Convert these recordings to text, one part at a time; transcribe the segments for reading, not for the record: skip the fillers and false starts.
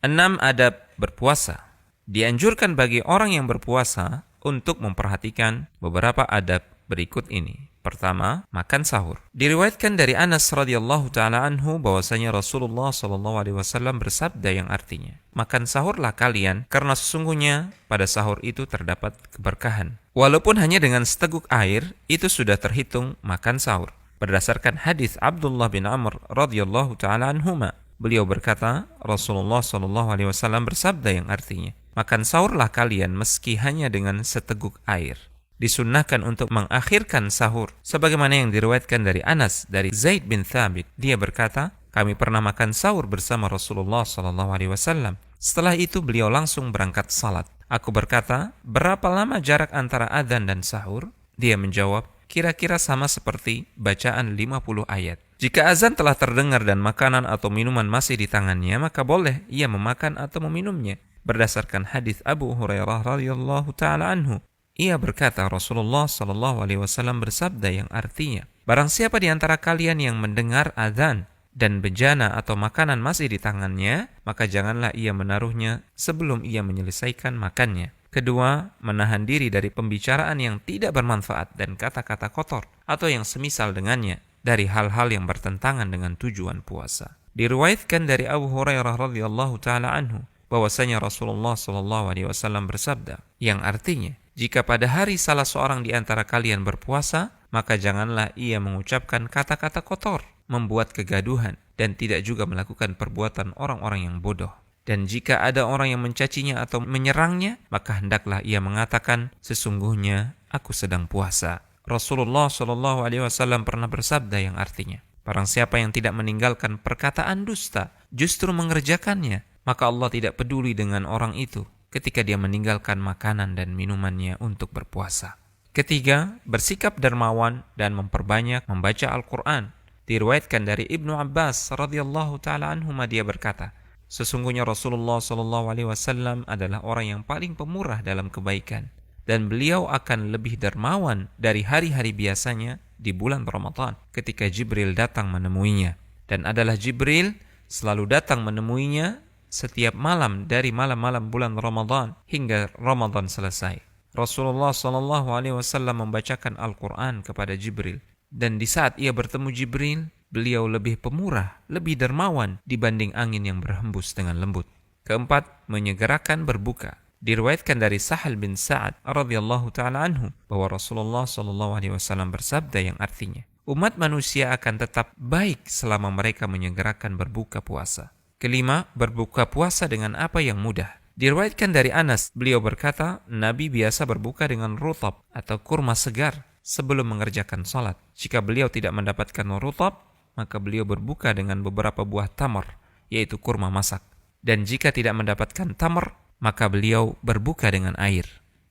6 adab berpuasa. Dianjurkan bagi orang yang berpuasa untuk memperhatikan beberapa adab berikut ini. Pertama, makan sahur. Diriwayatkan dari Anas radhiyallahu taala anhu bahwasanya Rasulullah shallallahu alaihi wasallam bersabda yang artinya, makan sahurlah kalian karena sesungguhnya pada sahur itu terdapat keberkahan. Walaupun hanya dengan seteguk air, itu sudah terhitung makan sahur. Berdasarkan hadis Abdullah bin Amr radhiyallahu taala anhuma, beliau berkata, Rasulullah shallallahu alaihi wasallam bersabda yang artinya, makan sahurlah kalian meski hanya dengan seteguk air. Disunnahkan untuk mengakhirkan sahur sebagaimana yang diriwayatkan dari Anas dari Zaid bin Thabit. Dia berkata, kami pernah makan sahur bersama Rasulullah sallallahu alaihi wasallam. Setelah itu beliau langsung berangkat salat. Aku berkata, berapa lama jarak antara adzan dan sahur? Dia menjawab, kira-kira sama seperti bacaan 50 ayat. Jika azan telah terdengar dan makanan atau minuman masih di tangannya, maka boleh ia memakan atau meminumnya. Berdasarkan hadis Abu Hurairah radhiyallahu taala anhu, ia berkata, Rasulullah sallallahu alaihi wasallam bersabda yang artinya, barang siapa di antara kalian yang mendengar azan dan bejana atau makanan masih di tangannya, maka janganlah ia menaruhnya sebelum ia menyelesaikan makannya. Kedua, menahan diri dari pembicaraan yang tidak bermanfaat dan kata-kata kotor atau yang semisal dengannya dari hal-hal yang bertentangan dengan tujuan puasa. Diriwayatkan dari Abu Hurairah radhiyallahu taala anhu bahwasanya Rasulullah sallallahu alaihi wasallam bersabda yang artinya, jika pada hari salah seorang di antara kalian berpuasa, maka janganlah ia mengucapkan kata-kata kotor, membuat kegaduhan, dan tidak juga melakukan perbuatan orang-orang yang bodoh. Dan jika ada orang yang mencacinya atau menyerangnya, maka hendaklah ia mengatakan, sesungguhnya aku sedang puasa. Rasulullah Shallallahu Alaihi Wasallam pernah bersabda yang artinya, barang siapa yang tidak meninggalkan perkataan dusta, justru mengerjakannya, maka Allah tidak peduli dengan orang itu ketika dia meninggalkan makanan dan minumannya untuk berpuasa. Ketiga, bersikap dermawan dan memperbanyak membaca Al-Quran. Diriwayatkan dari Ibnu Abbas radhiyallahu taala anhuma, dia berkata, sesungguhnya Rasulullah sallallahu alaihi wasallam adalah orang yang paling pemurah dalam kebaikan, dan beliau akan lebih dermawan dari hari-hari biasanya di bulan Ramadan ketika Jibril datang menemuinya, dan adalah Jibril selalu datang menemuinya setiap malam dari malam-malam bulan Ramadan hingga Ramadan selesai. Rasulullah sallallahu alaihi wasallam membacakan Al-Quran kepada Jibril, dan di saat ia bertemu Jibril, beliau lebih pemurah, lebih dermawan dibanding angin yang berhembus dengan lembut. Keempat, menyegerakan berbuka. Diriwayatkan dari Sahal bin Sa'ad radhiyallahu taala anhu bahwa Rasulullah sallallahu alaihi wasallam bersabda yang artinya, umat manusia akan tetap baik selama mereka menyegerakan berbuka puasa. Kelima, berbuka puasa dengan apa yang mudah. Diriwayatkan dari Anas, beliau berkata, Nabi biasa berbuka dengan rutab atau kurma segar sebelum mengerjakan salat. Jika beliau tidak mendapatkan rutab, maka beliau berbuka dengan beberapa buah tamar, yaitu kurma masak. Dan jika tidak mendapatkan tamar, maka beliau berbuka dengan air.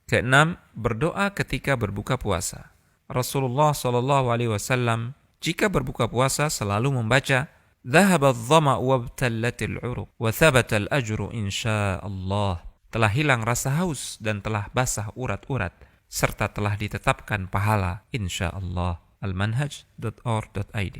Keenam, berdoa ketika berbuka puasa. Rasulullah SAW jika berbuka puasa selalu membaca, ذهب الظمأ وابتلت العروق وثبت الأجر إن شاء الله. Telah hilang rasa haus dan telah basah urat-urat, serta telah ditetapkan pahala insyaallah. Almanhaj.org.id